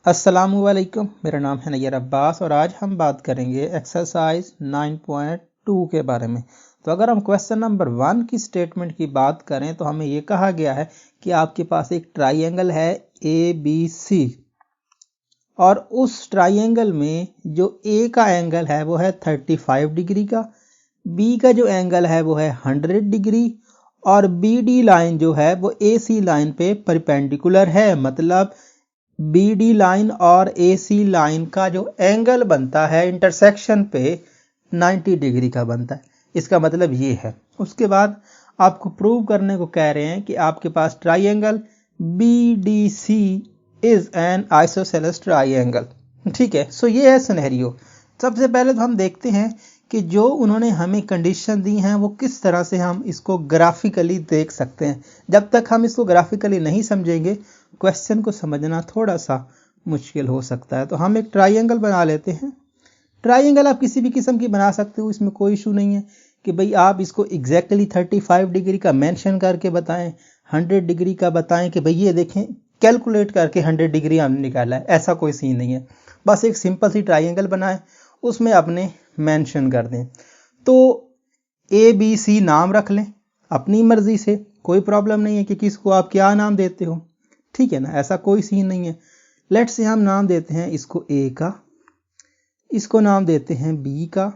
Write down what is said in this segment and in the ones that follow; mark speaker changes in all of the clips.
Speaker 1: अस्सलामुअलैकुम, मेरा नाम है नैयर अब्बास और आज हम बात करेंगे एक्सरसाइज 9.2 के बारे में। तो अगर हम क्वेश्चन नंबर 1 की स्टेटमेंट की बात करें तो हमें ये कहा गया है कि आपके पास एक ट्राइंगल है ABC और उस ट्राइंगल में जो A का एंगल है वो है 35 डिग्री का, B का जो एंगल है वो है 100 डिग्री और BD लाइन जो है वो AC लाइन पे परपेंडिकुलर है। मतलब BD लाइन और AC लाइन का जो एंगल बनता है इंटरसेक्शन पे 90 डिग्री का बनता है। इसका मतलब ये है। उसके बाद आपको प्रूव करने को कह रहे हैं कि आपके पास triangle BDC is an isosceles triangle. ठीक है, सो ये है सिनेरियो। सबसे पहले तो हम देखते हैं कि जो उन्होंने हमें कंडीशन दी हैं वो किस तरह से हम इसको ग्राफिकली देख सकते हैं। जब तक हम इसको ग्राफिकली नहीं समझेंगे क्वेश्चन को समझना थोड़ा सा मुश्किल हो सकता है। तो हम एक ट्राइंगल बना लेते हैं। ट्राइंगल आप किसी भी किस्म की बना सकते हो, इसमें कोई इशू नहीं है कि भाई आप इसको एग्जैक्टली 35 डिग्री का मेंशन करके बताएं, 100 डिग्री का बताएं कि भाई ये देखें कैलकुलेट करके 100 डिग्री हमने निकाला है। ऐसा कोई सीन नहीं है। बस एक सिंपल सी ट्राइंगल बनाएं, उसमें अपने मेंशन कर दें। तो ABC नाम रख लें अपनी मर्जी से, कोई प्रॉब्लम नहीं है कि किसको आप क्या नाम देते हो। ठीक है ना, ऐसा कोई सीन नहीं है। लेट्स से हम नाम देते हैं इसको A का, इसको नाम देते हैं B का,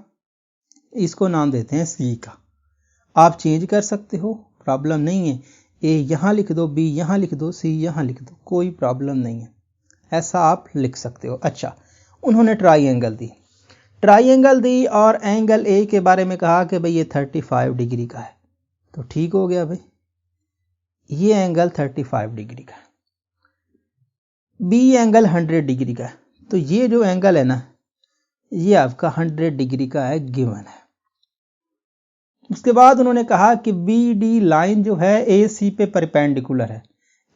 Speaker 1: इसको नाम देते हैं C का। आप चेंज कर सकते हो, प्रॉब्लम नहीं है। A यहाँ लिख दो, B यहाँ लिख दो, C यहाँ लिख दो, कोई प्रॉब्लम नहीं है। ऐसा आप लिख सकते हो। अच्छा, उन्होंने ट्राइंगल दी और एंगल A के बारे में कहा कि भाई ये 35 डिग्री का है। तो ठीक हो गया भाई, ये एंगल 35 डिग्री का है। B एंगल 100 डिग्री का है। तो ये जो एंगल है ना, ये आपका 100 डिग्री का है, गिवन है। उसके बाद उन्होंने कहा कि BD लाइन जो है AC पे परपेंडिकुलर है।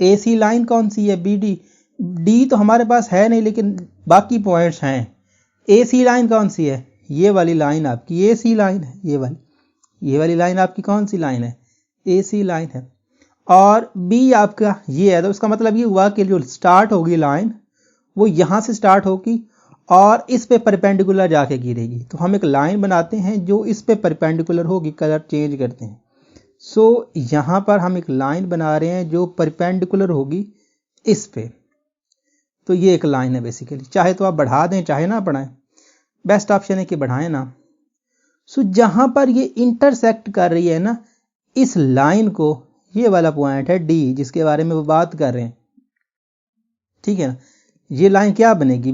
Speaker 1: AC लाइन कौन सी है? BD। D तो हमारे पास है नहीं लेकिन बाकी पॉइंट्स हैं। AC लाइन कौन सी है? ये वाली लाइन आपकी AC लाइन है। ये वाली लाइन आपकी कौन सी लाइन है? AC लाइन है। और B आपका ये है, तो उसका मतलब ये हुआ कि जो स्टार्ट होगी लाइन वो यहां से स्टार्ट होगी और इस पे परपेंडिकुलर जाके गिरेगी। तो हम एक लाइन बनाते हैं जो इस पे परपेंडिकुलर होगी। कलर चेंज करते हैं। सो यहां पर हम एक लाइन बना रहे हैं जो परपेंडिकुलर होगी इस पे। तो ये एक लाइन है बेसिकली। चाहे तो आप बढ़ा दें, चाहे ना बढ़ाएं, बेस्ट ऑप्शन है कि बढ़ाएं ना। सो जहां पर ये इंटरसेक्ट कर रही है ना इस लाइन को, ये वाला पॉइंट है D जिसके बारे में वो बात कर रहे हैं। ठीक है ना, ये लाइन क्या बनेगी?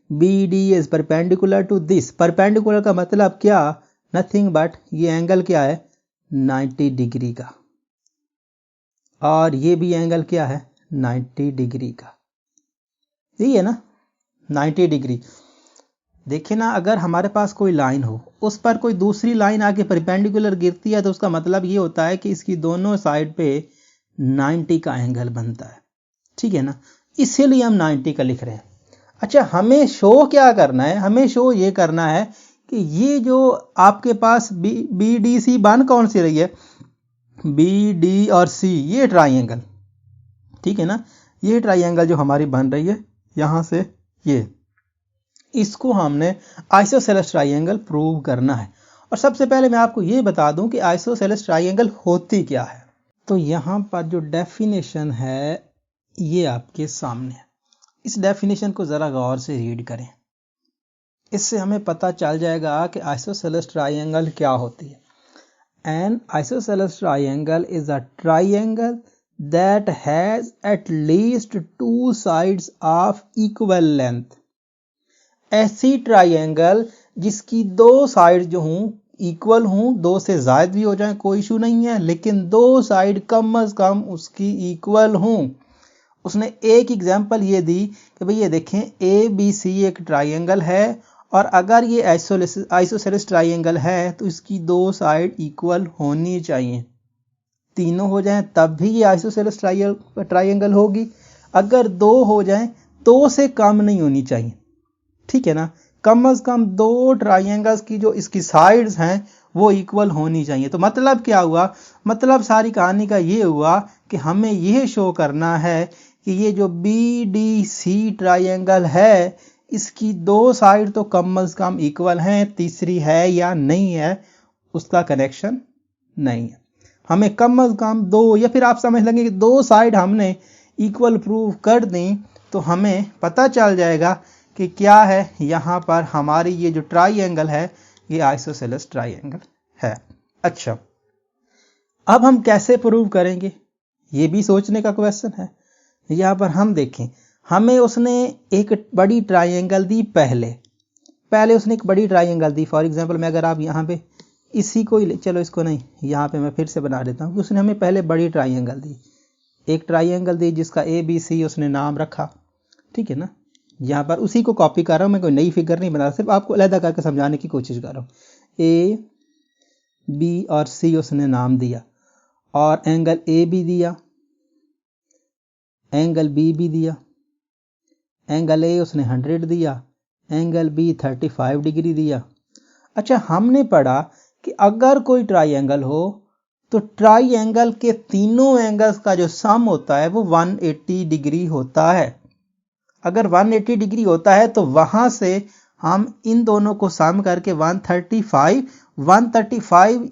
Speaker 1: BD is perpendicular to this. Perpendicular का मतलब क्या? नथिंग बट ये एंगल क्या है? 90 डिग्री का। और ये भी एंगल क्या है? 90 डिग्री का। यही है ना, 90 डिग्री। देखिए ना, अगर हमारे पास कोई लाइन हो, उस पर कोई दूसरी लाइन आके परपेंडिकुलर गिरती है तो उसका मतलब ये होता है कि इसकी दोनों साइड पे 90 का एंगल बनता है। ठीक है ना, इसीलिए हम 90 का लिख रहे हैं। अच्छा, हमें शो क्या करना है? हमें शो ये करना है कि ये जो आपके पास BDC बन कौन सी रही है? BD और C, ये ट्राइंगल। ठीक है ना, ये ट्राइंगल जो हमारी बन रही है यहां से ये, इसको हमने आइसोसेलेस ट्राइंगल प्रूव करना है। और सबसे पहले मैं आपको ये बता दूं कि आइसोसेलेस ट्राइंगल होती क्या है। तो यहां पर जो डेफिनेशन है ये आपके सामने है। इस डेफिनेशन को जरा गौर से रीड करें, इससे हमें पता चल जाएगा कि आइसोसेलेस ट्राइंगल क्या होती है। N isosceles triangle is a triangle that has at least 2 sides of equal length. ऐसी ट्राइंगल जिसकी 2 साइड जो हों इक्वल हों, 2 से ज्यादा भी हो जाए कोई इशू नहीं है, लेकिन 2 साइड कम अज कम उसकी इक्वल हों। उसने एक एग्जांपल ये दी कि भाई ये देखें ABC एक ट्राइंगल है और अगर ये आइसोसेलेस ट्राइंगल है तो इसकी 2 साइड इक्वल होनी चाहिए। तीनों हो जाएं तब भी ये आइसोसेलेस ट्राइंगल होगी। अगर 2 हो जाएं 2 से कम नहीं होनी चाहिए। ठीक है ना, कम अज कम 2 ट्राइंगल्स की जो इसकी साइड्स हैं वो इक्वल होनी चाहिए। तो मतलब क्या हुआ? मतलब सारी कहानी का ये हुआ कि हमें ये शो करना है कि ये जो BDC ट्राइंगल है इसकी दो साइड तो कम से कम इक्वल हैं, तीसरी है या नहीं है उसका कनेक्शन नहीं है। हमें कम से कम दो, या फिर आप समझ लेंगे कि दो साइड हमने इक्वल प्रूव कर दी तो हमें पता चल जाएगा कि क्या है, यहाँ पर हमारी ये जो ट्राइंगल है ये आइसोसेलेस ट्राइंगल है। अच्छा, अब हम कैसे प्रूव करेंगे ये भी सोचने का क्वेश्चन है। यहाँ पर हम देखें, हमें उसने एक बड़ी ट्राइंगल दी, पहले उसने एक बड़ी ट्राइंगल दी। फॉर एग्जांपल मैं अगर आप यहाँ पे इसी को ही, चलो इसको नहीं, यहाँ पे मैं फिर से बना देता हूँ कि उसने हमें पहले बड़ी ट्राइंगल दी, एक ट्राइंगल दी जिसका ABC उसने नाम रखा, ठीक है ना। यहाँ पर उसी को कॉपी कर रहा हूँ मैं, कोई नई फिगर नहीं बना रहा, सिर्फ आपको अलग करके समझाने की कोशिश कर रहा हूँ। A, B और C उसने नाम दिया और एंगल A भी दिया, एंगल B भी दिया, एंगल A उसने 100 दिया, एंगल B 35 डिग्री दिया। अच्छा, हमने पढ़ा कि अगर कोई ट्राइंगल हो तो ट्राइंगल के तीनों एंगल्स का जो सम होता है वो 180 डिग्री होता है। अगर 180 डिग्री होता है तो वहां से हम इन दोनों को सम करके 135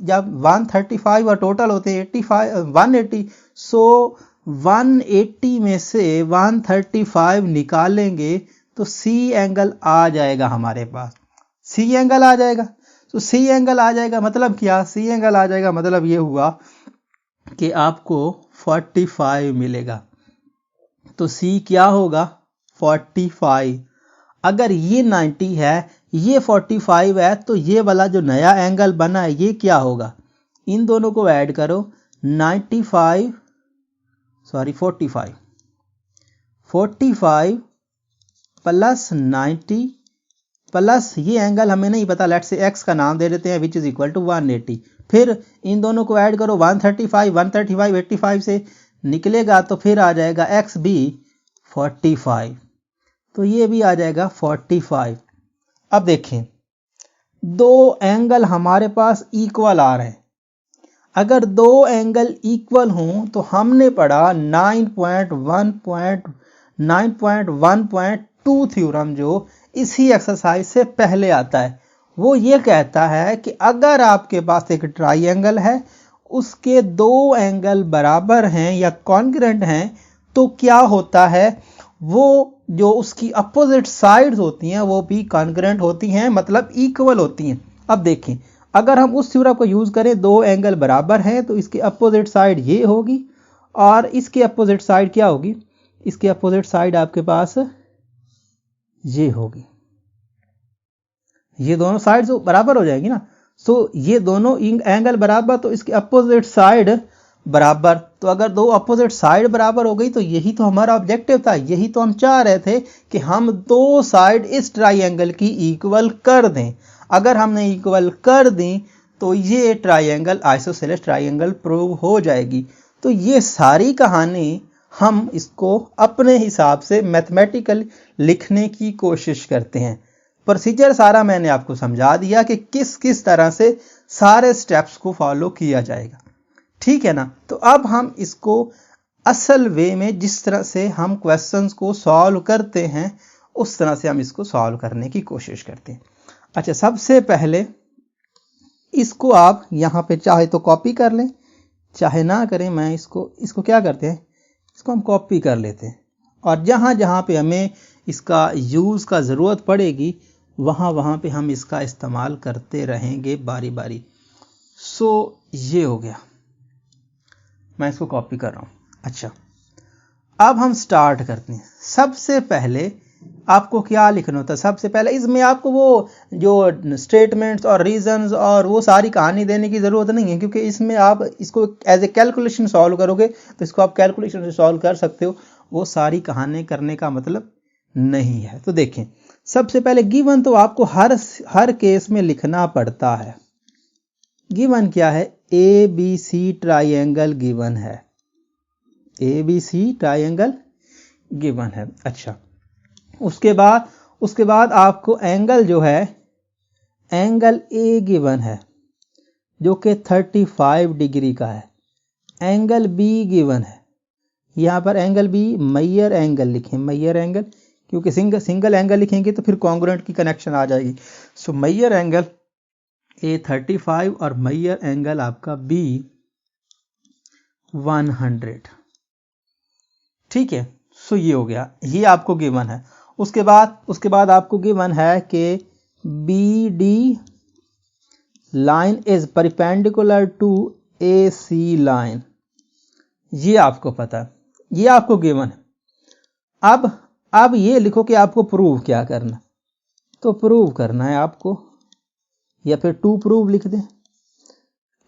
Speaker 1: जब 135 और टोटल होते हैं 180, सो 180 में से 135 निकालेंगे तो C एंगल आ जाएगा हमारे पास, C एंगल आ जाएगा। तो C एंगल आ जाएगा मतलब क्या, C एंगल आ जाएगा मतलब ये हुआ कि आपको 45 मिलेगा। तो C क्या होगा, 45। अगर ये 90 है, ये 45 है, तो ये वाला जो नया एंगल बना है ये क्या होगा, इन दोनों को ऐड करो, 45 प्लस 90 प्लस ये एंगल हमें नहीं पता, लेट्स से x का नाम दे देते हैं, विच इज इक्वल टू 180। फिर इन दोनों को ऐड करो, 135 85 से निकलेगा तो फिर आ जाएगा x भी 45, तो ये भी आ जाएगा 45। अब देखें, दो एंगल हमारे पास इक्वल आ रहे हैं। अगर दो एंगल इक्वल हों तो हमने पढ़ा 9.1.2 थ्योरम जो इसी एक्सरसाइज से पहले आता है, वो ये कहता है कि अगर आपके पास एक ट्राइंगल है, उसके दो एंगल बराबर हैं या कॉन्ग्रुएंट हैं, तो क्या होता है, वो जो उसकी अपोजिट साइड्स होती हैं वो भी कॉन्ग्रुएंट होती हैं, मतलब इक्वल होती हैं। अब देखें, अगर हम उस थ्योरम को यूज करें, दो एंगल बराबर हैं तो इसकी अपोजिट साइड ये होगी और इसकी अपोजिट साइड क्या होगी, इसकी अपोजिट साइड आपके पास ये होगी। ये दोनों साइड बराबर हो जाएगी ना, सो ये दोनों एंगल बराबर तो इसकी अपोजिट साइड बराबर। तो अगर दो अपोजिट साइड बराबर हो गई तो यही तो हमारा ऑब्जेक्टिव था, यही तो हम चाह रहे थे कि हम दो साइड इस ट्राइंगल की इक्वल कर दें। अगर हमने इक्वल कर दी तो ये ट्राइंगल आइसोसेलेस ट्राइंगल प्रूव हो जाएगी। तो ये सारी कहानी हम इसको अपने हिसाब से मैथमेटिकल लिखने की कोशिश करते हैं। प्रोसीजर सारा मैंने आपको समझा दिया कि किस किस तरह से सारे स्टेप्स को फॉलो किया जाएगा, ठीक है ना। तो अब हम इसको असल वे में, जिस तरह से हम क्वेश्चंस को सॉल्व करते हैं उस तरह से हम इसको सॉल्व करने की कोशिश करते हैं। अच्छा, सबसे पहले इसको आप यहाँ पे चाहे तो कॉपी कर लें, चाहे ना करें। मैं इसको क्या करते हैं, इसको हम कॉपी कर लेते हैं और जहाँ जहाँ पे हमें इसका यूज़ का ज़रूरत पड़ेगी वहाँ पे हम इसका इस्तेमाल करते रहेंगे बारी बारी। सो ये हो गया, मैं इसको कॉपी कर रहा हूँ। अच्छा, अब हम स्टार्ट करते हैं। सबसे पहले आपको क्या लिखना होता है, सबसे पहले इसमें आपको वो जो स्टेटमेंट्स और रीजंस और वो सारी कहानी देने की ज़रूरत नहीं है, क्योंकि इसमें आप इसको एज ए कैलकुलेशन सॉल्व करोगे तो इसको आप कैलकुलेशन से सॉल्व कर सकते हो, वो सारी कहानी करने का मतलब नहीं है। तो देखें, सबसे पहले गिवन तो आपको हर केस में लिखना पड़ता है। गिवन क्या है, ABC ट्राइंगल गिवन है, ABC ट्राइंगल गिवन है। अच्छा, उसके बाद आपको एंगल जो है, एंगल A गिवन है जो कि 35 डिग्री का है, एंगल B गिवन है यहाँ पर एंगल बी मेयर एंगल लिखें, मेयर एंगल, क्योंकि सिंगल एंगल लिखेंगे तो फिर कॉन्ग्रुएंट की कनेक्शन आ जाएगी। सो मेयर एंगल ए 35 और मेयर एंगल आपका बी 100। ठीक है, सो ये हो गया, ये आपको गिवन है। उसके बाद आपको गिवन है कि B D line is perpendicular to A C line, ये आपको पता है, ये आपको गिवन है। अब ये लिखो कि आपको प्रूव क्या करना, तो प्रूव करना है आपको, या फिर टू प्रूव लिख दें,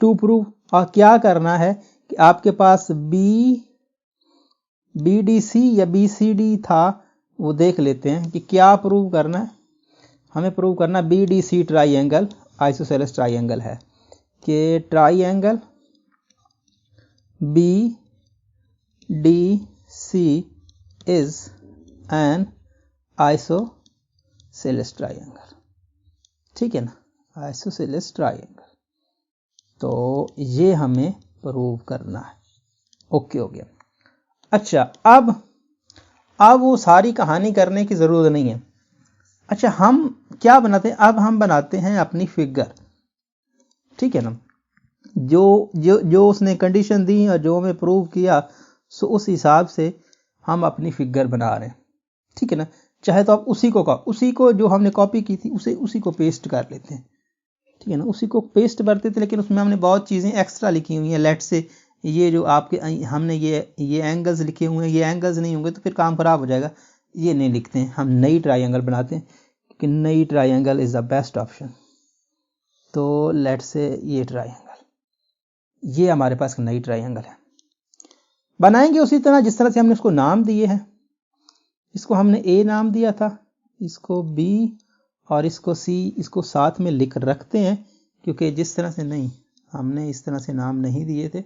Speaker 1: टू प्रूव। और क्या करना है कि आपके पास बी डी सी या बी सी डी था, वो देख लेते हैं कि क्या प्रूव करना है। हमें प्रूव करना B D C triangle isosceles triangle है, कि triangle B D C is an isosceles triangle. ठीक है ना, आइसोसेलेस ट्राइंगल, तो ये हमें प्रूव करना है। ओके हो गया। अच्छा, अब वो सारी कहानी करने की जरूरत नहीं है। अच्छा, हम क्या बनाते हैं, अब हम बनाते हैं अपनी फिगर। ठीक है ना, जो उसने कंडीशन दी और जो हमें प्रूव किया, सो उस हिसाब से हम अपनी फिगर बना रहे हैं। ठीक है ना, चाहे तो आप उसी को जो हमने कॉपी की थी उसी को पेस्ट कर लेते हैं। ठीक है ना, उसी को पेस्ट करते थे, लेकिन उसमें हमने बहुत चीज़ें एक्स्ट्रा लिखी हुई हैं। लेट से ये जो आपके हमने ये एंगल्स लिखे हुए हैं, ये एंगल्स नहीं होंगे तो फिर काम खराब हो जाएगा, ये नहीं लिखते हैं, हम नई ट्राइंगल बनाते हैं, क्योंकि नई triangle is the best option. तो लेट से ये ट्राइंगल, ये हमारे पास नई ट्राइंगल है, बनाएंगे उसी तरह जिस तरह से हमने उसको नाम दिए हैं। इसको हमने ए नाम दिया था, इसको बी और इसको सी, इसको साथ में लिख रखते हैं, क्योंकि जिस तरह से नहीं, हमने इस तरह से नाम नहीं दिए थे,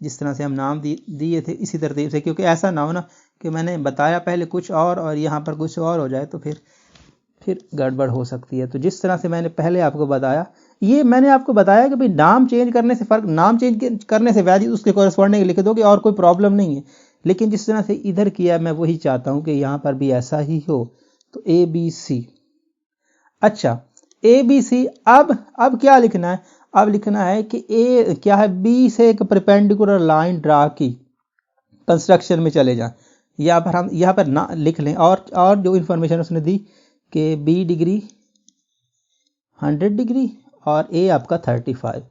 Speaker 1: जिस तरह से हम नाम दिए थे इसी तरतीब से, क्योंकि ऐसा ना हो ना कि मैंने बताया पहले कुछ और यहाँ पर कुछ और हो जाए, तो फिर गड़बड़ हो सकती है। तो जिस तरह से मैंने पहले आपको बताया, ये मैंने आपको बताया कि भाई नाम चेंज करने से फर्क, नाम चेंज करने से वैल्यू उसके कॉरेस्पॉन्डिंग लिख दोगे और कोई प्रॉब्लम नहीं है, लेकिन जिस तरह से इधर किया मैं वही चाहता हूं कि यहाँ पर भी ऐसा ही हो। तो ए बी सी, अच्छा ए बी सी, अब क्या लिखना है, अब लिखना है कि ए क्या है, बी से एक परपेंडिकुलर लाइन ड्रा की, कंस्ट्रक्शन में चले जाएं। यहाँ पर ना लिख लें, और जो इंफॉर्मेशन उसने दी कि बी डिग्री 100 डिग्री और ए आपका 35,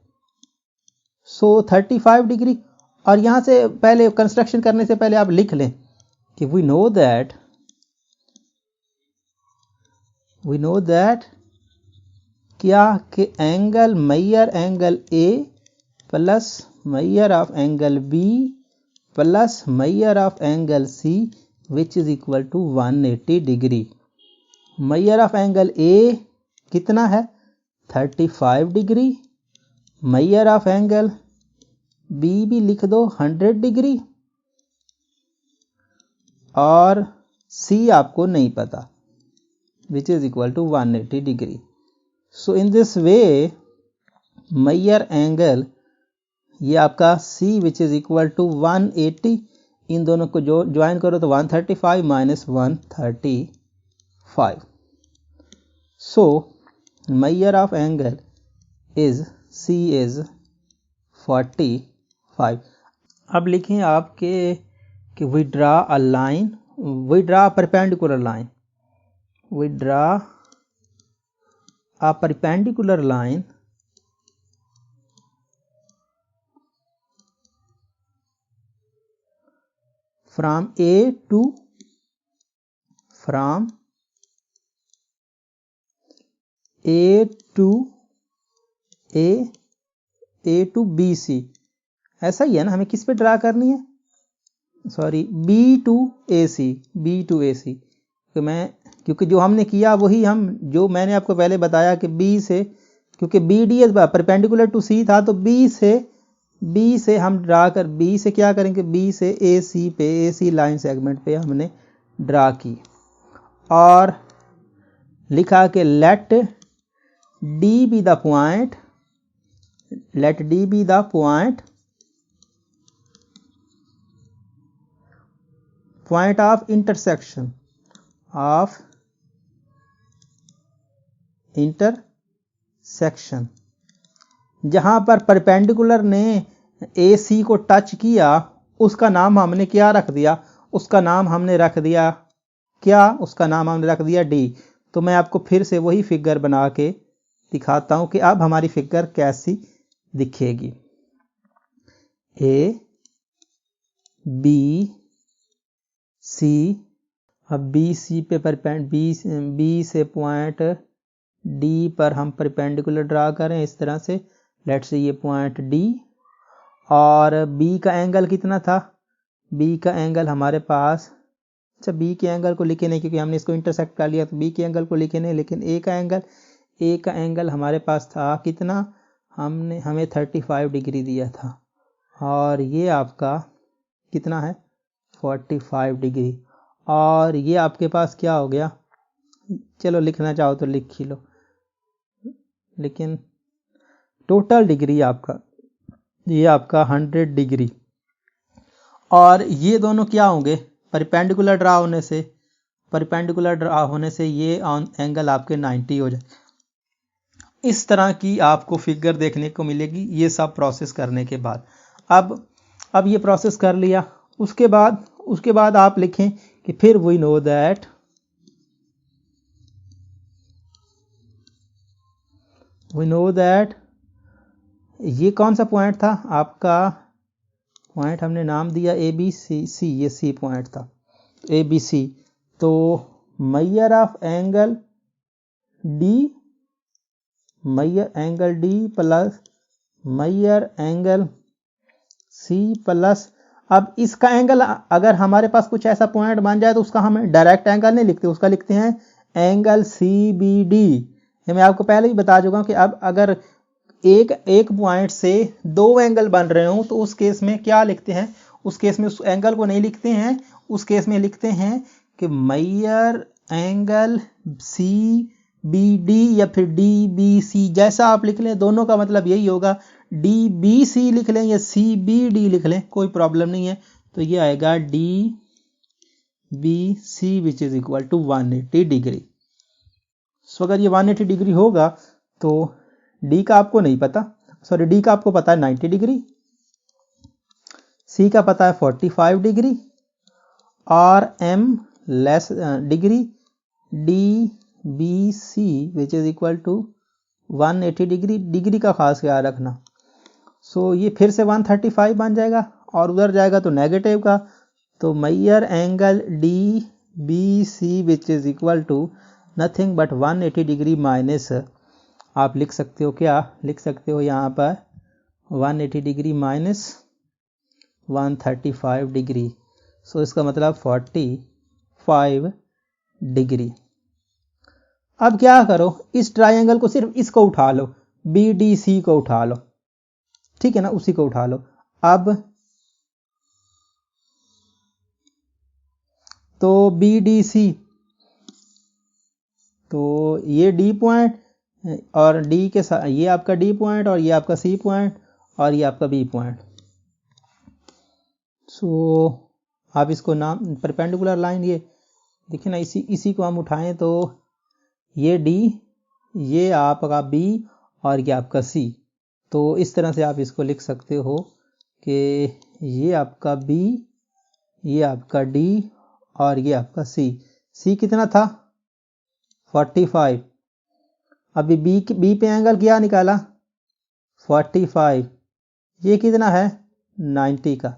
Speaker 1: सो 35 डिग्री। और यहाँ से पहले कंस्ट्रक्शन करने से पहले आप लिख लें कि वी नो दैट क्या कि angle measure angle A plus measure of angle B plus measure of angle C which is equal to 180 degree. Measure of angle A कितना है, 35 degree, measure of angle B भी लिख दो 100 degree, और सी आपको नहीं पता, which is equal to 180 degree. So in this way measure angle, ये आपका C which is equal to 180, इन दोनों को ज्वाइन करो तो 135 minus 135। So measure of angle is C is 45। अब लिखें आप कि we draw a line, we draw perpendicular line, we draw a perpendicular line from A to BC। ऐसा ही है ना, हमें किस पे ड्रा करनी है, सॉरी B to AC, क्योंकि जो हमने किया वही जो मैंने आपको पहले बताया कि B से, क्योंकि BD परपेंडिकुलर टू C था, तो B से हम ड्रा कर, B से क्या करेंगे, B से AC लाइन सेगमेंट पे हमने ड्रा की, और लिखा कि let D be the point point of intersection जहां पर परपेंडिकुलर ने AC को टच किया, उसका नाम हमने क्या रख दिया? उसका नाम हमने रख दिया क्या? उसका नाम हमने रख दिया D। तो मैं आपको फिर से वही फिगर बना के दिखाता हूं कि अब हमारी फिगर कैसी दिखेगी। A B C, अब BC पे B से पॉइंट D पर हम परपेंडिकुलर ड्रा करें इस तरह से। लेट्स से ये पॉइंट D, और B का एंगल कितना था? B का एंगल हमारे पास, अच्छा B के एंगल को लिखे नहीं क्योंकि हमने इसको इंटरसेक्ट कर लिया, तो B के एंगल को लिखे नहीं, लेकिन A का एंगल हमारे पास था कितना? हमें 35 डिग्री दिया था, और ये आपका कितना है? 45 डिग्री। और ये आपके पास क्या हो गया? चलो लिखना चाहो तो लिख ही लो, लेकिन टोटल डिग्री ये आपका 100 डिग्री। और ये दोनों क्या होंगे? परपेंडिकुलर ड्रा होने से ये एंगल आपके 90 हो जाए। इस तरह की आपको फिगर देखने को मिलेगी ये सब प्रोसेस करने के बाद। अब ये प्रोसेस कर लिया, उसके बाद आप लिखें कि फिर वी नो दैट ये कौन सा पॉइंट था आपका? पॉइंट हमने नाम दिया ABC, ये C पॉइंट था ABC। तो measure of angle D plus measure angle C plus, अब इसका एंगल अगर हमारे पास कुछ ऐसा पॉइंट बन जाए तो उसका हम डायरेक्ट एंगल नहीं लिखते, उसका लिखते हैं एंगल CBD। ये मैं आपको पहले ही बता चुका हूं कि अब अगर एक पॉइंट से दो एंगल बन रहे हो तो उस केस में क्या लिखते हैं? उस केस में उस एंगल को नहीं लिखते हैं, उस केस में लिखते हैं कि मेजर एंगल CBD या फिर DBC, जैसा आप लिख लें, दोनों का मतलब यही होगा। DBC लिख लें या CBD लिख लें, कोई प्रॉब्लम नहीं है। तो ये आएगा DBC which is equal to 180 degree. So अगर ये 180 डिग्री होगा तो D का आपको नहीं पता, सॉरी D का आपको पता है 90 डिग्री, C का पता है 45 डिग्री, और M less degree DBC which is equal to 180 degree. Degree का खास ख्याल रखना। सो ये फिर से 135 बन जाएगा, और उधर जाएगा तो नेगेटिव का, तो measure angle DBC which is equal to nothing but 180 degree minus, आप लिख सकते हो, क्या लिख सकते हो यहाँ पर? 180 डिग्री माइनस 135 डिग्री। सो इसका मतलब 45 डिग्री। अब क्या करो, इस ट्रायंगल को सिर्फ इसको उठा लो, BDC को उठा लो, ठीक है ना, उसी को उठा लो। अब तो BDC, तो ये D पॉइंट और D के साथ ये आपका D पॉइंट, और ये आपका C पॉइंट, और ये आपका B पॉइंट। सो आप इसको नाम परपेंडिकुलर लाइन, ये देखिए ना, इसी को हम उठाएं तो ये D, ये आपका B, और ये आपका C। तो इस तरह से आप इसको लिख सकते हो कि ये आपका B, ये आपका D, और ये आपका C। C कितना था? 45। अभी B पे एंगल क्या निकाला? 45। ये कितना है? 90 का।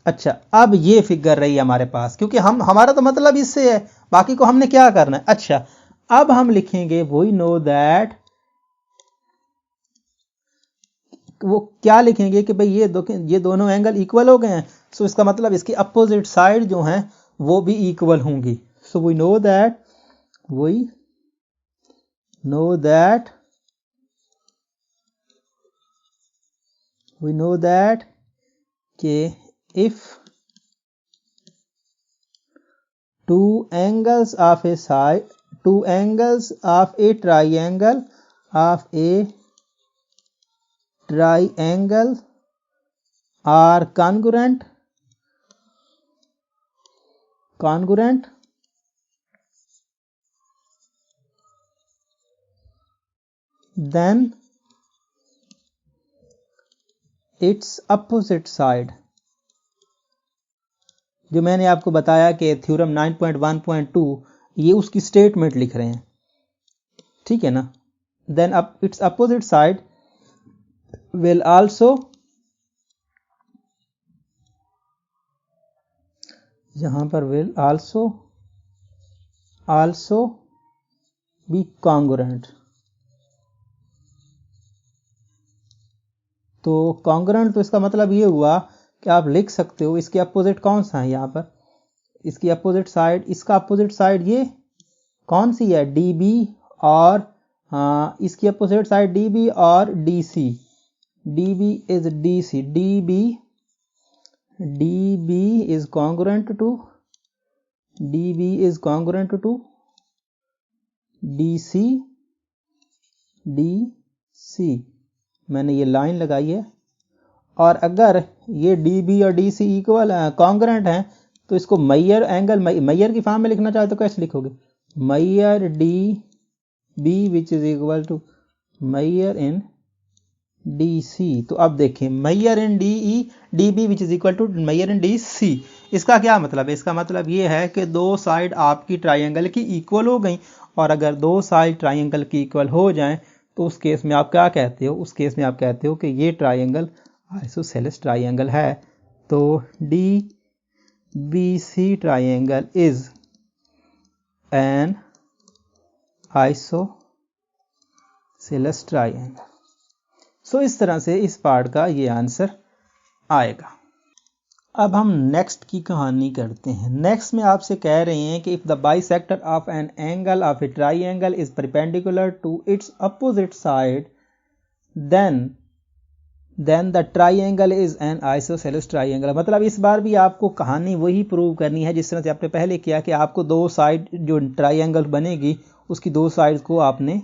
Speaker 1: अच्छा, अब ये फिगर रही हमारे पास, क्योंकि हमारा तो मतलब इससे है, बाकी को हमने क्या करना है। अच्छा, अब हम लिखेंगे वी नो दैट, वो क्या लिखेंगे कि भाई ये दोनों एंगल इक्वल हो गए हैं, सो इसका मतलब इसकी अपोजिट साइड जो हैं वो भी इक्वल होंगी। सो वी नो दैट कि if two angles of a triangle are congruent, congruent, then its opposite side, जो मैंने आपको बताया कि थ्योरम 9.1.2 ये उसकी स्टेटमेंट लिख रहे हैं, ठीक है ना। Then its opposite side will also, यहां पर विल आल्सो बी कॉन्ग्रुएंट। तो कॉन्ग्रुएंट, तो इसका मतलब ये हुआ कि आप लिख सकते हो इसके अपोजिट कौन सा है, यहाँ पर इसकी अपोजिट साइड, इसका अपोजिट साइड ये कौन सी है, DB, और इसकी अपोजिट साइड DB और DC, DB is DC, DB is congruent to DC, मैंने ये लाइन लगाई है। और अगर ये DB और DC इक्वल कॉन्ग्रुएंट हैं तो इसको मैयर एंगल, मैयर की फॉर्म में लिखना चाहे तो कैसे लिखोगे, measure DB which is equal to measure in DC। तो अब देखें, measure in DB which is equal to measure in DC, इसका क्या मतलब है, इसका मतलब ये है कि दो साइड आपकी ट्राइंगल की इक्वल हो गई। और अगर दो साइड ट्राइंगल की इक्वल हो जाएं तो उस केस में आप क्या कहते हो, उस केस में आप कहते हो कि ये ट्राइंगल आइसोसेलेस ट्राइंगल है। तो DBC triangle is an isosceles triangle. So इस तरह से इस पार्ट का ये आंसर आएगा। अब हम नेक्स्ट की कहानी करते हैं। नेक्स्ट में आपसे कह रहे हैं कि if the bisector of an angle of a triangle is perpendicular to its opposite side then the triangle is an isosceles triangle. मतलब इस बार भी आपको कहानी वही प्रूव करनी है जिस तरह से आपने पहले किया कि आपको दो साइड जो ट्राइंगल बनेगी उसकी दो साइड को आपने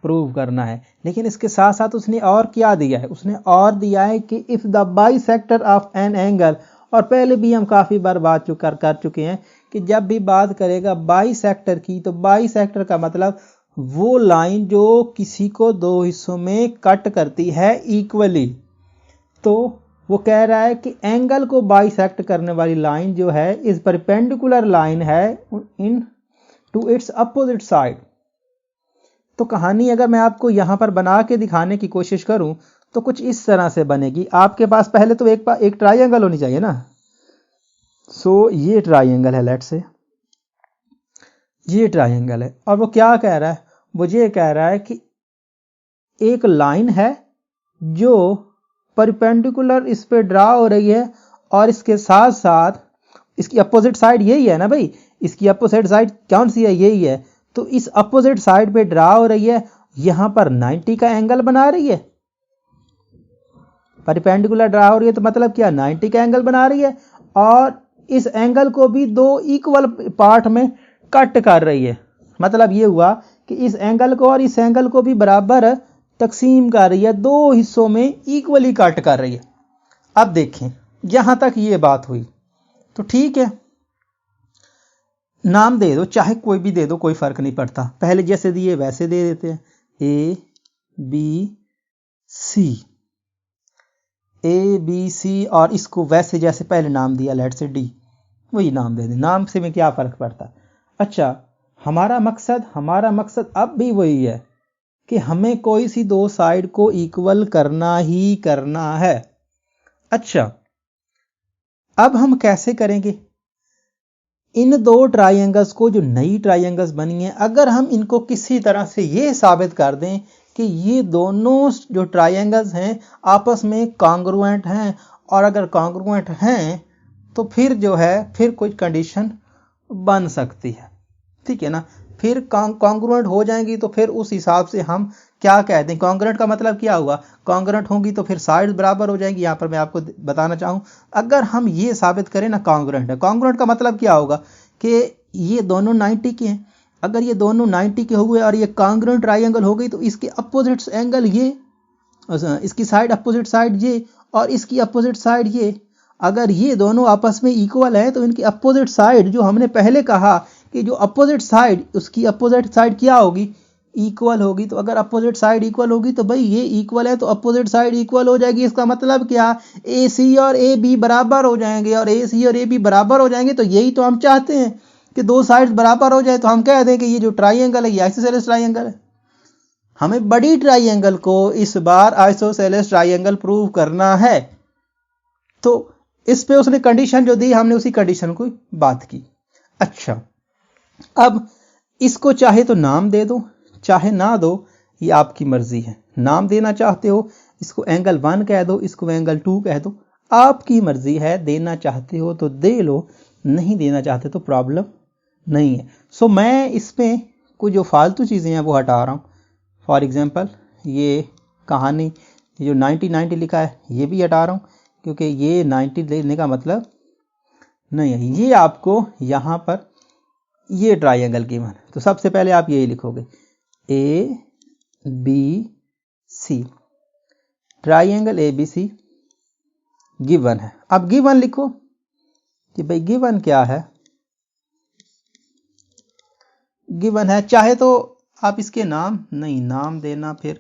Speaker 1: प्रूव करना है। लेकिन इसके साथ साथ उसने और क्या दिया है, उसने और दिया है कि if the bisector of an angle, और पहले भी हम काफी बार बात कर चुके हैं कि जब भी बात करेगा बाइसेक्टर की, तो बाइसेक्टर का मतलब वो लाइन जो किसी को दो हिस्सों में कट करती है इक्वली। तो वो कह रहा है कि एंगल को बाइसेक्ट करने वाली लाइन जो है इस परपेंडिकुलर लाइन है इन टू इट्स अपोजिट साइड। तो कहानी अगर मैं आपको यहां पर बना के दिखाने की कोशिश करूं तो कुछ इस तरह से बनेगी। आपके पास पहले तो एक ट्राइंगल होनी चाहिए ना। सो ये ट्राइंगल है, लेट्स से ये ट्राइंगल है, और वो क्या कह रहा है, वो ये कह रहा है कि एक लाइन है जो परपेंडिकुलर इस पे ड्रा हो रही है और इसके साथ साथ इसकी अपोजिट साइड यही है ना भाई, इसकी अपोजिट साइड कौन सी है, यही है। तो इस अपोजिट साइड पे ड्रा हो रही है, यहां पर 90 का एंगल बना रही है, परपेंडिकुलर ड्रा हो रही है तो मतलब क्या, 90 का एंगल बना रही है, और इस एंगल को भी दो इक्वल पार्ट में कट कर रही है। मतलब ये हुआ कि इस एंगल को और इस एंगल को भी बराबर तकसीम कर रही है, दो हिस्सों में इक्वली कट कर रही है। अब देखें यहां तक ये बात हुई तो ठीक है, नाम दे दो, चाहे कोई भी दे दो, कोई फर्क नहीं पड़ता। पहले जैसे दिए वैसे दे देते हैं, ए बी सी, और इसको वैसे जैसे पहले नाम दिया लेट्स से D, वही नाम दे दे, नाम से में क्या फर्क पड़ता। अच्छा, हमारा मकसद अब भी वही है कि हमें कोई सी दो साइड को इक्वल करना ही करना है। अच्छा, अब हम कैसे करेंगे, इन दो ट्राइंगल्स को, जो नई ट्राइंगल्स बनी है, अगर हम इनको किसी तरह से ये साबित कर दें कि ये दोनों जो ट्राइंगल्स हैं आपस में कॉन्ग्रुएंट हैं, और अगर कॉन्ग्रुएंट हैं तो फिर जो है फिर कोई कंडीशन बन सकती है, ठीक है ना। फिर कॉन्ग्रुएंट हो जाएंगी तो फिर उस हिसाब से हम क्या कहते हैं, कॉन्ग्रुएंट का मतलब क्या हुआ, कॉन्ग्रुएंट होंगी तो फिर साइड बराबर हो जाएंगी। यहां पर मैं आपको बताना चाहूं, अगर हम ये साबित करें ना कॉन्ग्रुएंट है, कॉन्ग्रुएंट का मतलब क्या होगा कि ये दोनों 90 के हैं। अगर ये दोनों 90 के हुए और ये कॉन्ग्रुएंट ट्राइंगल हो गई तो इसके अपोजिट एंगल ये, इसकी साइड अपोजिट साइड ये, और इसकी अपोजिट साइड ये, अगर ये दोनों आपस में इक्वल है तो इनकी अपोजिट साइड, जो हमने पहले कहा कि जो अपोजिट साइड, उसकी अपोजिट साइड क्या होगी, इक्वल होगी। तो अगर अपोजिट साइड इक्वल होगी तो भाई ये इक्वल है तो अपोजिट साइड इक्वल हो जाएगी। इसका मतलब क्या, ए सी और ए बी बराबर हो जाएंगे, और ए सी और ए बी बराबर हो जाएंगे तो यही तो हम चाहते हैं कि दो साइड्स बराबर हो जाए। तो हम कह दें कि ये जो ट्राइंगल है ये आइसोसेलेस ट्राइंगल है। हमें बड़ी ट्राइंगल को इस बार आइसोसेलेस ट्राइंगल प्रूव करना है। तो इस पे उसने कंडीशन जो दी, हमने उसी कंडीशन को बात की। अच्छा, अब इसको चाहे तो नाम दे दो, चाहे ना दो, ये आपकी मर्जी है। नाम देना चाहते हो इसको एंगल 1 कह दो, इसको एंगल 2 कह दो, आपकी मर्जी है। देना चाहते हो तो दे लो, नहीं देना चाहते तो प्रॉब्लम नहीं है। सो मैं इसमें कुछ जो फालतू चीज़ें हैं वो हटा रहा हूँ। फॉर एग्जांपल ये कहानी, ये जो 90-90 लिखा है ये भी हटा रहा हूँ, क्योंकि ये 90 लेने का मतलब नहीं है। ये आपको यहाँ पर ये ट्राइंगल गिवन, तो सबसे पहले आप यही लिखोगे A B C, triangle A B C given है। अब गिवन लिखो कि भाई गिवन क्या है। गिवन है, चाहे तो आप इसके नाम, नहीं नाम देना, फिर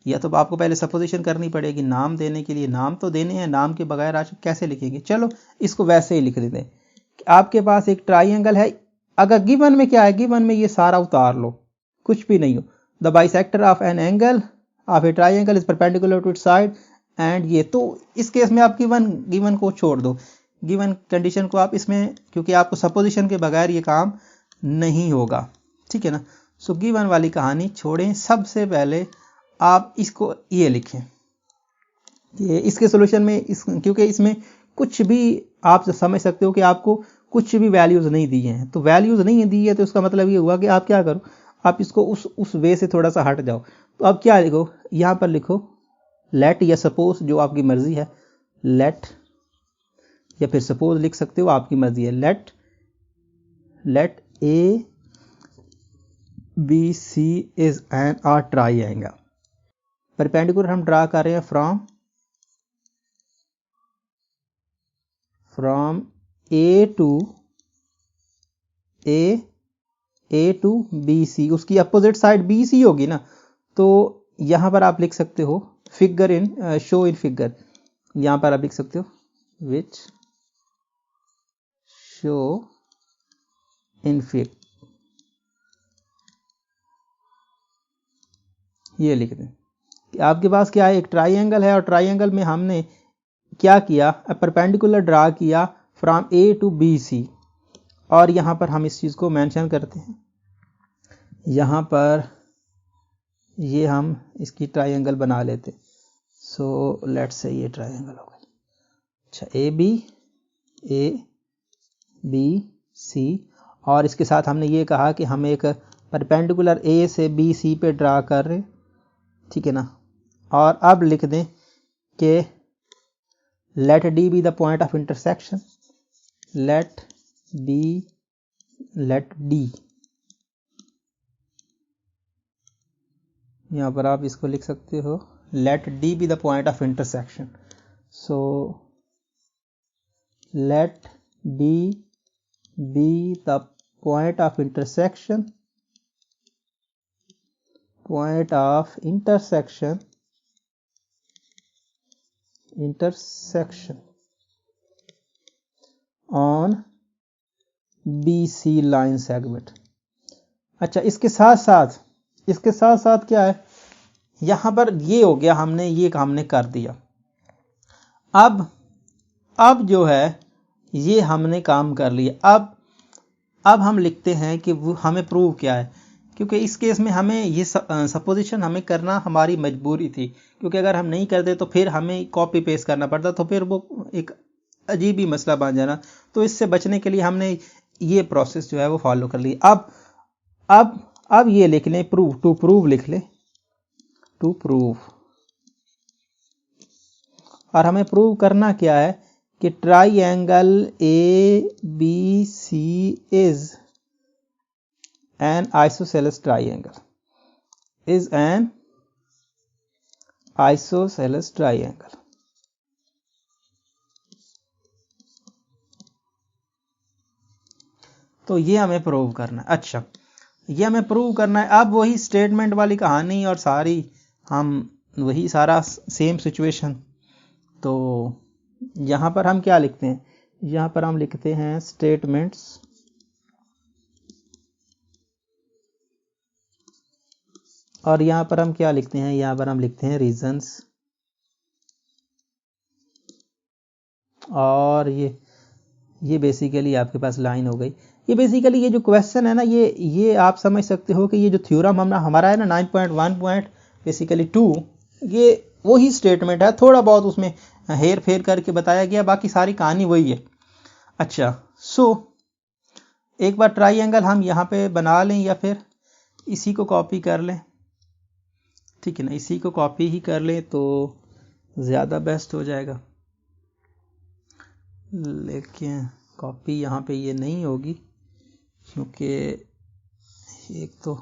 Speaker 1: या तो आपको पहले सपोजिशन करनी पड़ेगी। नाम देने के लिए नाम तो देने हैं, नाम के बगैर आज कैसे लिखेंगे। चलो इसको वैसे ही लिख देते हैं कि आपके पास एक ट्राइंगल है। अगर गिवन में क्या है, गिवन में ये सारा उतार लो, कुछ भी नहीं हो। The bisector of an angle of a triangle is perpendicular to its side and ये, तो इस केस में आप गिवन को छोड़ दो, गिवन कंडीशन को आप इसमें, क्योंकि आपको सपोजिशन के बगैर ये काम नहीं होगा, ठीक है ना। सो गिवन वाली कहानी छोड़ें। सबसे पहले आप इसको ये लिखें कि इसके सॉल्यूशन में क्योंकि इसमें कुछ भी आप समझ सकते हो कि आपको कुछ भी वैल्यूज नहीं दी हैं। तो वैल्यूज नहीं दी है तो इसका मतलब ये हुआ कि आप क्या करो, आप इसको उस वे से थोड़ा सा हट जाओ। तो अब क्या लिखो, यहाँ पर लिखो लेट या सपोज, जो आपकी मर्जी है, लेट या फिर सपोज लिख सकते हो, आपकी मर्जी है। Let A B C is an R triangle. Perpendicular हम ड्रा कर रहे हैं from A to B C. उसकी अपोजिट साइड बी सी होगी ना, तो यहां पर आप लिख सकते हो figure in show in figure. यहां पर आप लिख सकते हो विच शो इन फिगर, ये लिख दें कि आपके पास क्या है, एक ट्राइंगल है और ट्राइंगल में हमने क्या किया, परपेंडिकुलर ड्रा किया from A to B C. और यहां पर हम इस चीज को मेंशन करते हैं, यहां पर ये हम इसकी ट्राइंगल बना लेते। सो लेट्स से ये ट्राइंगल हो गई। अच्छा, ए बी सी, और इसके साथ हमने ये कहा कि हम एक परपेंडिकुलर ए से बी सी पे ड्रा कर रहे, ठीक है ना। और अब लिख दें कि let D be the point of intersection, let D, यहां पर आप इसको लिख सकते हो let D be the point of intersection. So let D be the point of intersection on BC line segment. अच्छा, इसके साथ साथ क्या है, यहां पर ये हो गया, हमने कर दिया। अब जो है ये हमने काम कर लिया। अब हम लिखते हैं कि वो हमें प्रूव क्या है, क्योंकि इस केस में हमें ये सपोजिशन हमें करना हमारी मजबूरी थी, क्योंकि अगर हम नहीं करते तो फिर हमें कॉपी पेस्ट करना पड़ता, तो फिर वो एक अजीब ही मसला बन जाना। तो इससे बचने के लिए हमने ये प्रोसेस जो है वो फॉलो कर ली। अब ये लिख लें प्रूव, टू प्रूव लिख लें, टू प्रूव। और हमें प्रूव करना क्या है कि triangle A B C is an isosceles triangle, is an isosceles triangle. तो ये हमें प्रूव करना है। अच्छा, ये हमें प्रूव करना है। अब वही स्टेटमेंट वाली कहानी और सारी हम वही सारा सेम सिचुएशन। तो यहाँ पर हम क्या लिखते हैं, यहाँ पर हम लिखते हैं स्टेटमेंट्स और यहाँ पर हम क्या लिखते हैं, यहाँ पर हम लिखते हैं रीजंस। और ये बेसिकली आपके पास लाइन हो गई। ये बेसिकली ये जो क्वेश्चन है ना, ये आप समझ सकते हो कि ये जो थ्योरम हमारा है ना 9.1.2, ये वही स्टेटमेंट है, थोड़ा बहुत उसमें हेर फेर करके बताया गया, बाकी सारी कहानी वही है। अच्छा, सो एक बार ट्राइंगल हम यहाँ पे बना लें या फिर इसी को कॉपी कर लें, ठीक है ना, इसी को कॉपी ही कर लें तो ज़्यादा बेस्ट हो जाएगा। लेकिन कॉपी यहाँ पे ये नहीं होगी क्योंकि एक तो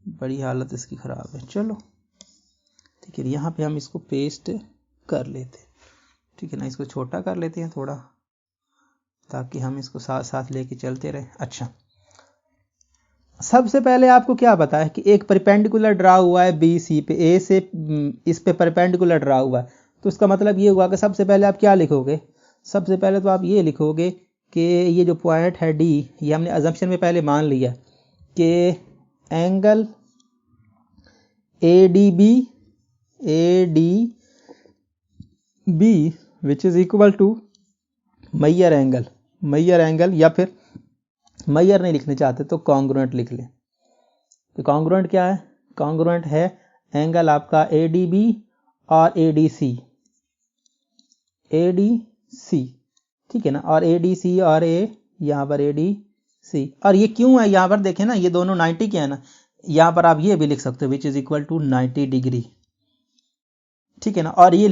Speaker 1: बड़ी हालत इसकी ख़राब है। चलो ठीक है, यहाँ पे हम इसको पेस्ट कर लेते हैं, ठीक है ना, इसको छोटा कर लेते हैं थोड़ा ताकि हम इसको साथ साथ लेके चलते रहें। अच्छा, सबसे पहले आपको क्या पता है कि एक परपेंडिकुलर ड्रा हुआ है बी सी पे, ए से इस पे परपेंडिकुलर ड्रा हुआ है, तो इसका मतलब ये हुआ कि सबसे पहले आप क्या लिखोगे, सबसे पहले तो आप ये लिखोगे कि ये जो पॉइंट है डी, ये हमने अजम्पशन में पहले मान लिया कि angle A D B which is equal to measure angle, या फिर मैयर नहीं लिखने चाहते तो कॉन्ग्रुएंट लिख लें। तो कॉन्ग्रुएंट क्या है, कॉन्ग्रुएंट है एंगल आपका ए डी बी और ए डी सी, ठीक है ना, और ए डी सी और यहाँ पर ए डी सी। और ये क्यों है, यहाँ पर देखें ना, ये दोनों 90 के हैं ना, यहाँ पर आप ये भी लिख सकते हो which is equal to 90 degree, ठीक है ना। और ये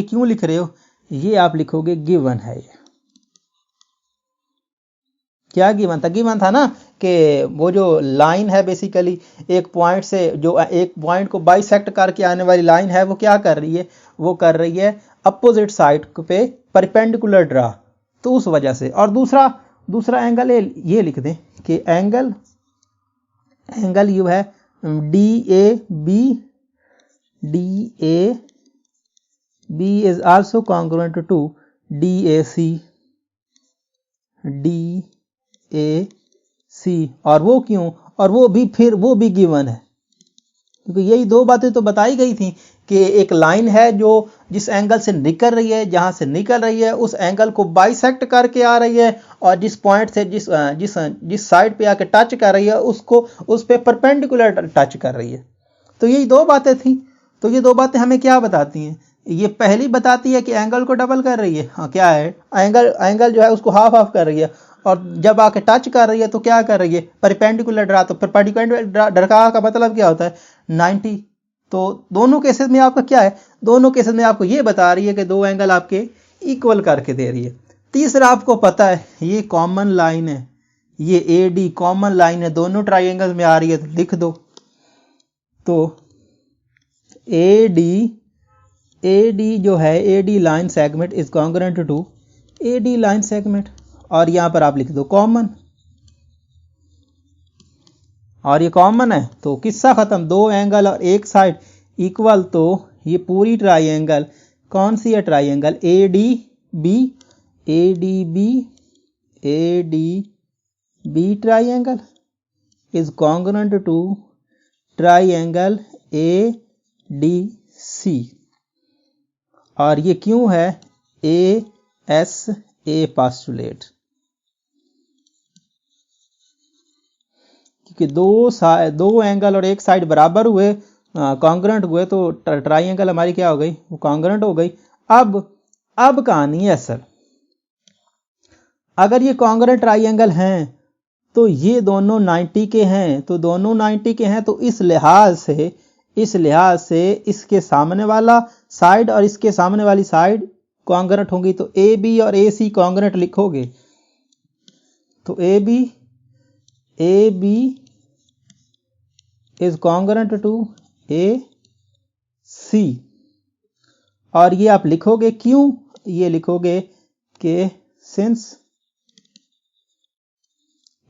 Speaker 1: क्यों लिख रहे हो, ये आप लिखोगे गिवन है। ये क्या गिवन था ना कि वो जो लाइन है बेसिकली एक पॉइंट से, जो एक पॉइंट को बाइसेक्ट करके आने वाली लाइन है, वो क्या कर रही है, वो कर रही है अपोजिट साइड पे परपेंडिकुलर ड्रा, तो उस वजह से। और दूसरा एंगल ये लिख दें कि एंगल यू है DAB is also congruent to DAC, और वो क्यों, और वो भी गिवन है, क्योंकि यही दो बातें तो बताई गई थी कि एक लाइन है जो जिस एंगल से निकल रही है, जहां से निकल रही है उस एंगल को बाइसेक्ट करके आ रही है, और जिस पॉइंट से जिस साइड पे आके टच कर रही है उसको उस पे परपेंडिकुलर टच कर रही है। तो यही दो बातें थी। तो ये दो बातें हमें क्या बताती हैं, ये पहली बताती है कि एंगल को डबल कर रही है, हाँ क्या है, एंगल जो है उसको हाफ हाफ कर रही है, और जब आके टच कर रही है तो क्या कर रही है, परपेंडिकुलर ड्रा। तो परपेंडिकुलर ड्रा का मतलब क्या होता है, 90। तो दोनों केसेस में आपका क्या है, दोनों केसेस में आपको ये बता रही है कि दो एंगल आपके इक्वल करके दे रही है। तीसरा आपको पता है ये कॉमन लाइन है, ये ए डी कॉमन लाइन है, दोनों ट्राइंगल में आ रही है, तो लिख दो। तो ए डी जो है, A D line segment is congruent to A D line segment, और यहां पर आप लिख दो कॉमन, और ये कॉमन है तो किस्सा खत्म, दो एंगल और एक साइड इक्वल। तो ये पूरी ट्राइंगल कौन सी है, triangle A D B triangle is congruent to triangle A D C. और ये क्यों है, ए पोस्टुलेट, क्योंकि दो एंगल और एक साइड बराबर हुए, कॉन्ग्रुएंट हुए, तो ट्राइंगल हमारी क्या हो गई, वो कॉन्ग्रुएंट हो गई। अब कहानी है असल, अगर ये कॉन्ग्रुएंट ट्राइंगल हैं तो ये दोनों 90 के हैं, तो इस लिहाज से इसके सामने वाला साइड और इसके सामने वाली साइड कॉन्ग्रुएंट होंगी। तो ए बी और ए सी कॉन्ग्रुएंट लिखोगे, तो A B is congruent to A C. और ये आप लिखोगे क्यों, ये लिखोगे कि सिंस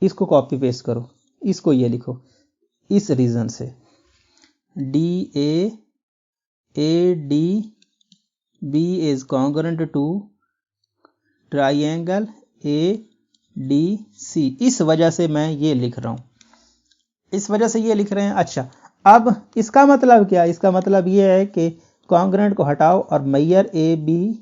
Speaker 1: इसको कॉपी पेस्ट करो, इसको ये लिखो इस रीजन से DAADB is congruent to triangle ADC। इस वजह से मैं ये लिख रहा हूं, इस वजह से ये लिख रहे हैं। अच्छा, अब इसका मतलब क्या है? इसका मतलब ये है कि कॉन्ग्रुएंट को हटाओ और measure AB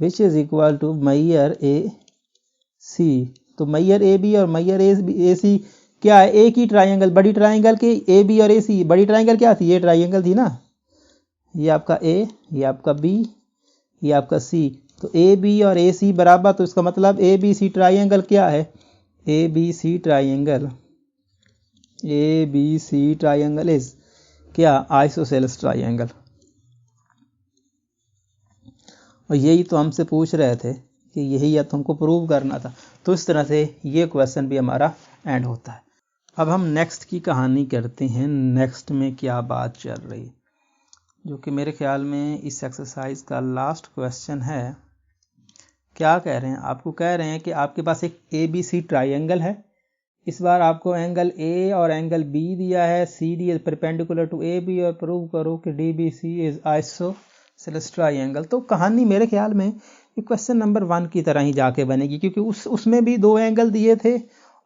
Speaker 1: which is equal to measure AC। तो मैयर AB और मैयर AC क्या है? एक ही ट्राइंगल, बड़ी ट्राइंगल के AB और AC। बड़ी ट्राइंगल क्या थी? ये ट्राइंगल थी ना, ये आपका A, ये आपका B, ये आपका C। तो AB और AC बराबर, तो इसका मतलब ABC ट्राइंगल क्या है? ABC ट्राइंगल इज क्या? Isosceles triangle. और यही तो हमसे पूछ रहे थे कि यही या तुमको प्रूव करना था। तो इस तरह से ये क्वेश्चन भी हमारा एंड होता है। अब हम नेक्स्ट की कहानी करते हैं। नेक्स्ट में क्या बात चल रही है, जो कि मेरे ख्याल में इस एक्सरसाइज का लास्ट क्वेश्चन है। क्या कह रहे हैं? आपको कह रहे हैं कि आपके पास एक ABC ट्राइंगल है। इस बार आपको एंगल A और एंगल B दिया है, CD is perpendicular to AB, और प्रूव करो कि DBC इज आइसोसेलेस ट्राइंगल। तो कहानी मेरे ख्याल में क्वेश्चन नंबर 1 की तरह ही जाके बनेगी, क्योंकि उसमें भी दो एंगल दिए थे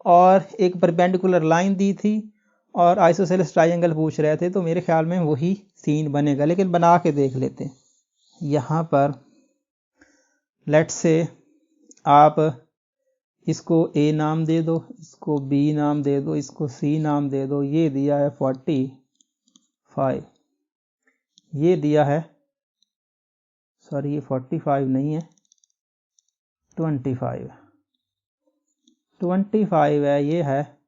Speaker 1: और एक परपेंडिकुलर लाइन दी थी और आइसोसेलेस ट्राइंगल पूछ रहे थे। तो मेरे ख्याल में वही सीन बनेगा, लेकिन बना के देख लेते हैं। यहाँ पर लेट्स से आप इसको A नाम दे दो, इसको B नाम दे दो, इसको C नाम दे दो। ये दिया है 45, ये दिया है, सॉरी ये 45 नहीं है, 25 है, ये है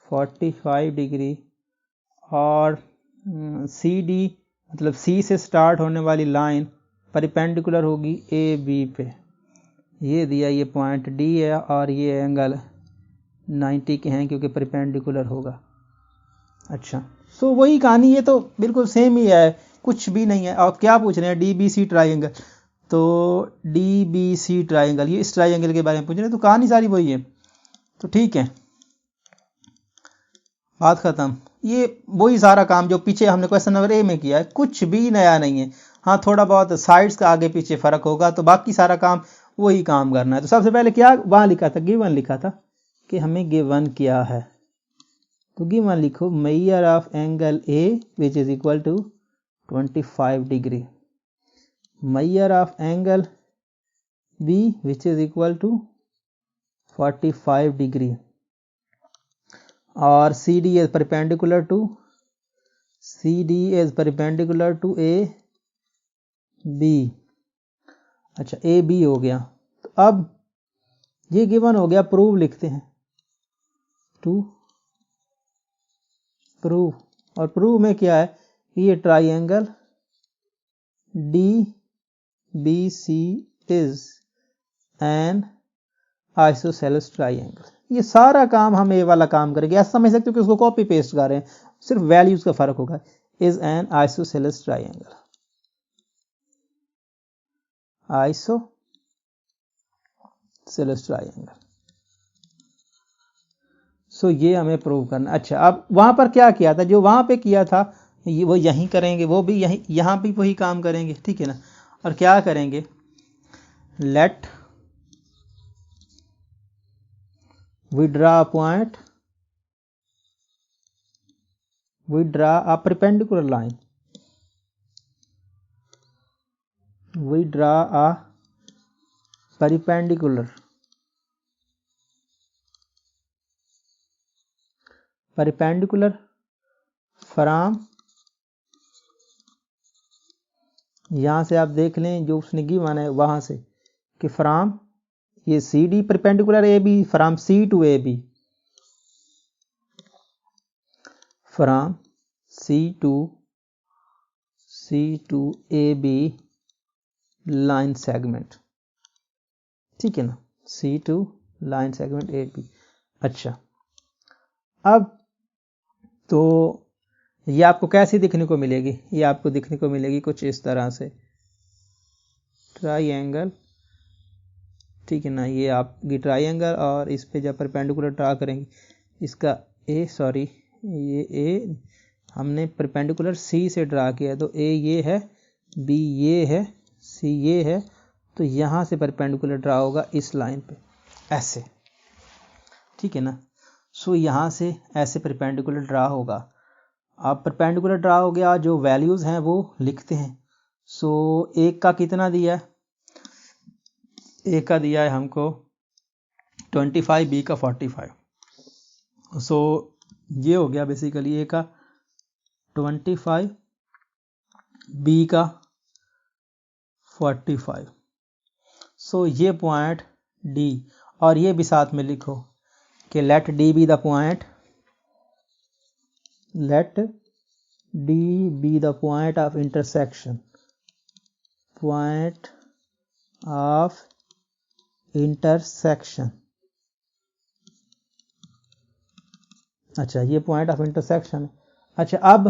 Speaker 1: 45 डिग्री। और CD मतलब C से स्टार्ट होने वाली लाइन परपेंडिकुलर होगी AB पे। ये दिया, ये पॉइंट D है और ये एंगल 90 के हैं क्योंकि परपेंडिकुलर होगा। अच्छा, सो वही कहानी, ये तो बिल्कुल सेम ही है, कुछ भी नहीं है। और क्या पूछ रहे हैं? DBC triangle. तो DBC ट्राइंगल, ये इस ट्राइंगल के बारे में पूछ रहे हैं, तो कहानी सारी वही है। तो ठीक है, बात खत्म। ये वही सारा काम जो पीछे हमने क्वेश्चन नंबर A में किया है, कुछ भी नया नहीं है। हाँ, थोड़ा बहुत साइड्स का आगे पीछे फर्क होगा, तो बाकी सारा काम वही काम करना है। तो सबसे पहले क्या वहां लिखा था? गिवन लिखा था कि हमें गिवन क्या है। तो गिवन लिखो measure of angle A which is equal to 25 degree, measure of angle B which is equal to 45 degree, और CD is perpendicular to AB। अच्छा, AB हो गया। तो अब ये गिवन हो गया, प्रूव लिखते हैं। टू प्रूव, और प्रूव में क्या है? ये triangle DBC is an isosceles triangle. ये सारा काम हम ए वाला काम करेंगे। ऐसा समझ सकते हो कि उसको कॉपी पेस्ट कर रहे हैं, सिर्फ वैल्यूज का फर्क होगा। Is an isosceles triangle, isosceles triangle. So ये हमें प्रूव करना। अच्छा, अब वहां पर क्या किया था? जो वहां पे किया था वो यहीं करेंगे, वो भी यहीं, यहां भी वही काम करेंगे, ठीक है ना। और क्या करेंगे? Let we draw a point, we draw a perpendicular line, we draw a perpendicular from, यहां से आप देख लें जो उसने गिवन है वहां से कि फ्रॉम ये CD perpendicular AB, from C to AB, from C to AB line segment, ठीक है ना, C to line segment AB। अच्छा, अब तो ये आपको कैसी दिखने को मिलेगी? ये आपको दिखने को मिलेगी कुछ इस तरह से, ट्राइंगल ठीक है ना। ये आपकी ट्राइंगल और इस पे जब परपेंडिकुलर ड्रा करेंगे, इसका ये ए हमने परपेंडिकुलर सी से ड्रा किया है, तो ए ये है, बी ये है, सी ये है, तो यहाँ से परपेंडिकुलर ड्रा होगा इस लाइन पे ऐसे, ठीक है ना। सो यहाँ से ऐसे परपेंडिकुलर ड्रा होगा। अब परपेंडिकुलर ड्रा हो गया, जो वैल्यूज़ हैं वो लिखते हैं। सो एक का कितना दिया है, एक का दिया है हमको 25, बी का 45। सो ये हो गया बेसिकली ए का 25, बी का 45। सो ये पॉइंट डी, और ये भी साथ में लिखो कि let D be the point, let D be the point of intersection, point of intersection. अच्छा, ये पॉइंट ऑफ इंटरसेक्शन है। अच्छा, अब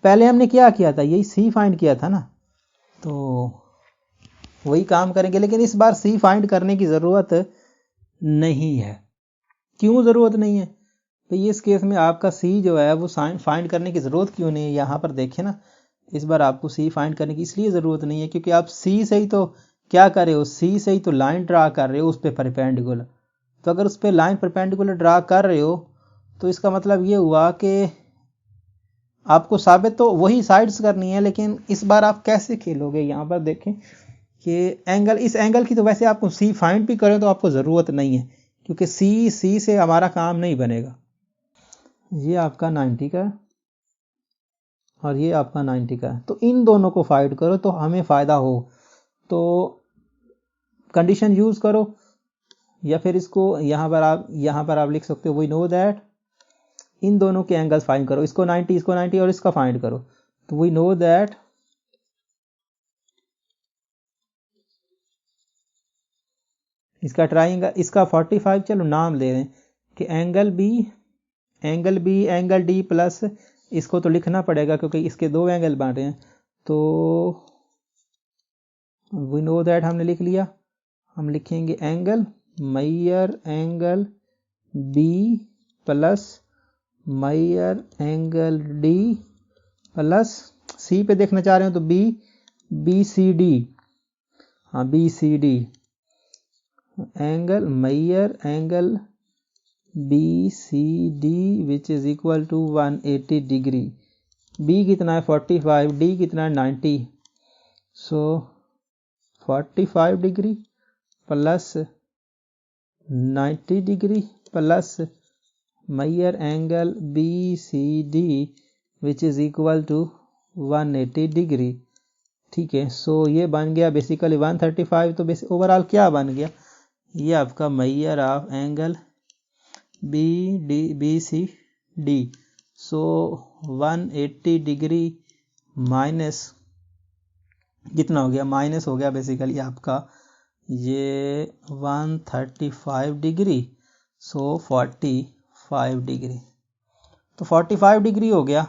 Speaker 1: पहले हमने क्या किया था, यही सी फाइंड किया था ना, तो वही काम करेंगे, लेकिन इस बार सी फाइंड करने की ज़रूरत नहीं है। क्यों ज़रूरत नहीं है भाई? इस केस में आपका सी जो है वो फाइंड करने की ज़रूरत क्यों नहीं है? यहाँ पर देखें ना, इस बार आपको सी फाइंड करने की इसलिए ज़रूरत नहीं है क्योंकि आप सी से ही तो क्या कर रहे हो, सी से ही तो लाइन ड्रा कर रहे हो उस पर परपेंडिकुलर। तो अगर उस पर लाइन परपेंडिकुलर ड्रा कर रहे हो तो इसका मतलब ये हुआ कि आपको साबित तो वही साइड्स करनी है, लेकिन इस बार आप कैसे खेलोगे? यहाँ पर देखें कि एंगल, इस एंगल की तो वैसे आपको सी फाइंड भी करें तो आपको ज़रूरत नहीं है, क्योंकि सी से हमारा काम नहीं बनेगा। ये आपका 90 का है और ये आपका 90 का है, तो इन दोनों को फाइंड करो तो हमें फ़ायदा हो। तो कंडीशन यूज़ करो, या फिर इसको यहाँ पर आप लिख सकते हो वी नो दैट, इन दोनों के एंगल्स फाइंड करो, इसको 90 और इसका फाइंड करो। तो वी नो दैट इसका ट्राइंगल, इसका 45, चलो नाम ले रहे हैं कि angle B angle D plus, इसको तो लिखना पड़ेगा क्योंकि इसके दो एंगल बन रहे हैं। तो वी नो दैट हमने लिख लिया, हम लिखेंगे angle measure angle B plus measure angle D plus, C पे देखना चाह रहे हो तो बी सी डी, हाँ B C D, angle measure angle B C D which is equal to 180 degree. B कितना है 45, डी कितना है 90, so 45 degree plus 90 degree plus measure angle B C D which is equal to 180 degree. ठीक है, सो ये बन गया basically 135। तो ओवरऑल क्या बन गया, ये आपका measure of angle B C D. So 180 degree minus कितना हो गया, माइनस हो गया बेसिकली आपका ये 135 डिग्री, सो 45 डिग्री। तो 45 डिग्री हो गया।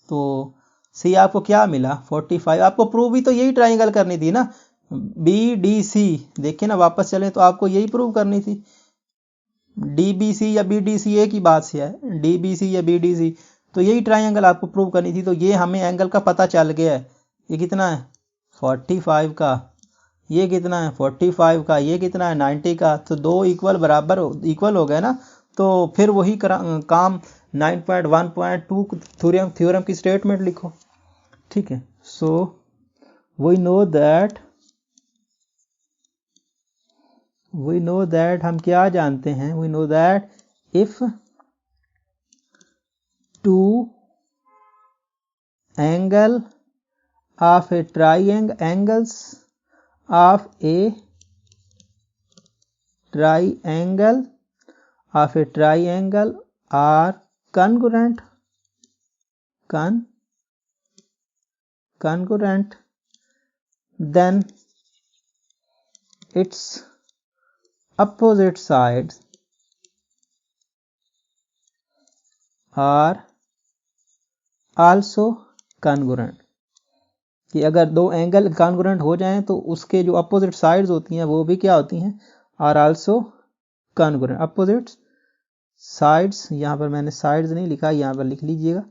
Speaker 1: तो सी आपको क्या मिला 45। आपको प्रूव भी तो यही ट्राइंगल करनी थी ना, बी डी सी। देखिए ना, वापस चले तो आपको यही प्रूव करनी थी। डी बी सी या बी डी सी एक ही बात से है, डी बी सी या बी डी सी, तो यही ट्राइंगल आपको प्रूव करनी थी। तो ये हमें एंगल का पता चल गया है, ये कितना है 45 का, ये कितना है 45 का, ये कितना है 90 का। तो दो इक्वल हो गए ना। तो फिर वही काम 9.1.2 थ्योरम की स्टेटमेंट लिखो। ठीक है, सो वी नो दैट हम क्या जानते हैं, we know that if two angle of a angles of a triangle are congruent, then its opposite sides are also congruent। कि अगर दो एंगल कॉन्ग्रुएंट हो जाएं तो उसके जो अपोजिट साइड्स होती हैं वो भी क्या होती हैं, are also congruent. Opposites sides, यहाँ पर मैंने साइड्स नहीं लिखा, यहाँ पर लिख लीजिएगा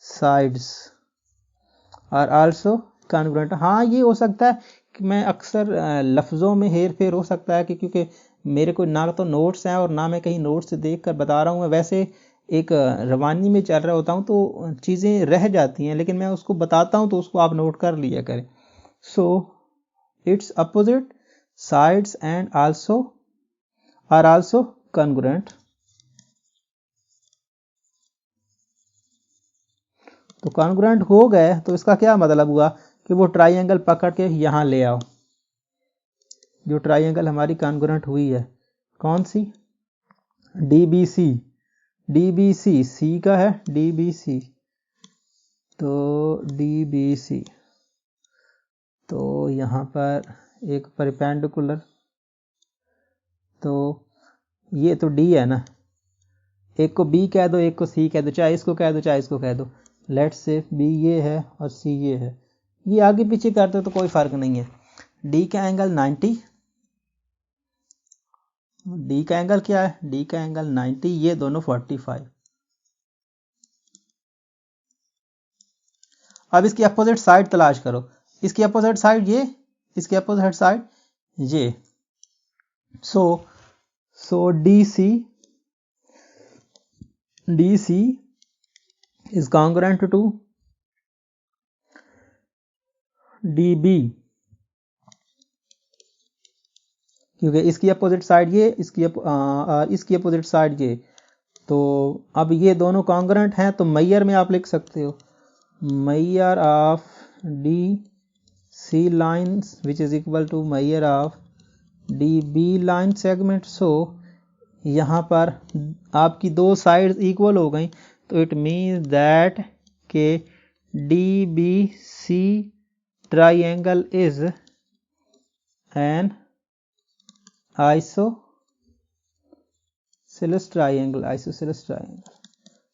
Speaker 1: साइड्स आर आल्सो कॉन्ग्रुएंट। हाँ ये हो सकता है कि मैं अक्सर लफ्ज़ों में हेर फेर हो सकता है कि क्योंकि मेरे को ना तो नोट्स हैं और ना मैं कहीं नोट्स से देख कर बता रहा हूँ, मैं वैसे एक रवानी में चल रहा होता हूँ तो चीज़ें रह जाती हैं, लेकिन मैं उसको बताता हूँ तो उसको आप नोट कर लिया करें। So its opposite sides and also are also congruent. तो कॉन्ग्रुएंट हो गए तो इसका क्या मतलब हुआ कि वो ट्राइंगल पकड़ के यहाँ ले आओ। जो ट्राइंगल हमारी कॉन्ग्रुएंट हुई है कौन सी, DBC। DBC सी का है, DBC तो DBC तो यहाँ पर एक परपेंडिकुलर, तो ये तो D है ना, एक को B कह दो एक को C कह दो, चाहे इसको कह दो चाहे इसको कह दो। लेट्स से B ये है और C ये है, ये आगे पीछे करते तो कोई फर्क नहीं है। D का एंगल 90, D का एंगल क्या है, D का एंगल 90, ये दोनों 45। अब इसकी अपोजिट साइड तलाश करो, इसकी अपोजिट साइड ये, इसकी अपोजिट साइड ये। सो DC is congruent to DB, क्योंकि इसकी अपोजिट साइड ये, इसकी अपोजिट साइड ये। तो अब ये दोनों कॉन्ग्रुएंट हैं तो मैयर में आप लिख सकते हो measure of DC lines which is equal to measure of DB line segment. So यहाँ पर आपकी दो साइड्स इक्वल हो गई, तो इट मीन्स दैट के DBC triangle is an isosceles triangle, isosceles triangle.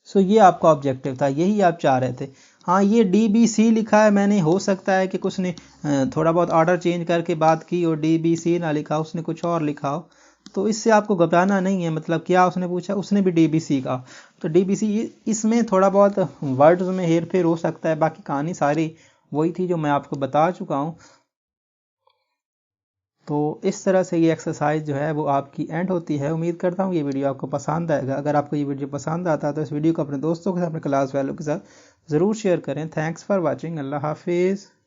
Speaker 1: So ये आपका ऑब्जेक्टिव था, यही आप चाह रहे थे। हाँ ये DBC लिखा है मैंने, हो सकता है कि कुछ ने थोड़ा बहुत ऑर्डर चेंज करके बात की और DBC ना लिखा, उसने कुछ और लिखा हो, तो इससे आपको घबराना नहीं है। मतलब क्या उसने पूछा, उसने भी DBC कहा, तो DBC इसमें थोड़ा बहुत वर्ड्स में हेर फेर हो सकता है, बाकी कहानी सारी वही थी जो मैं आपको बता चुका हूँ। तो इस तरह से ये एक्सरसाइज जो है वो आपकी एंड होती है। उम्मीद करता हूँ ये वीडियो आपको पसंद आएगा। अगर आपको ये वीडियो पसंद आता है तो इस वीडियो को अपने दोस्तों के साथ, अपने क्लास वालों के साथ ज़रूर शेयर करें। Thanks for watching. अल्लाह हाफिज़।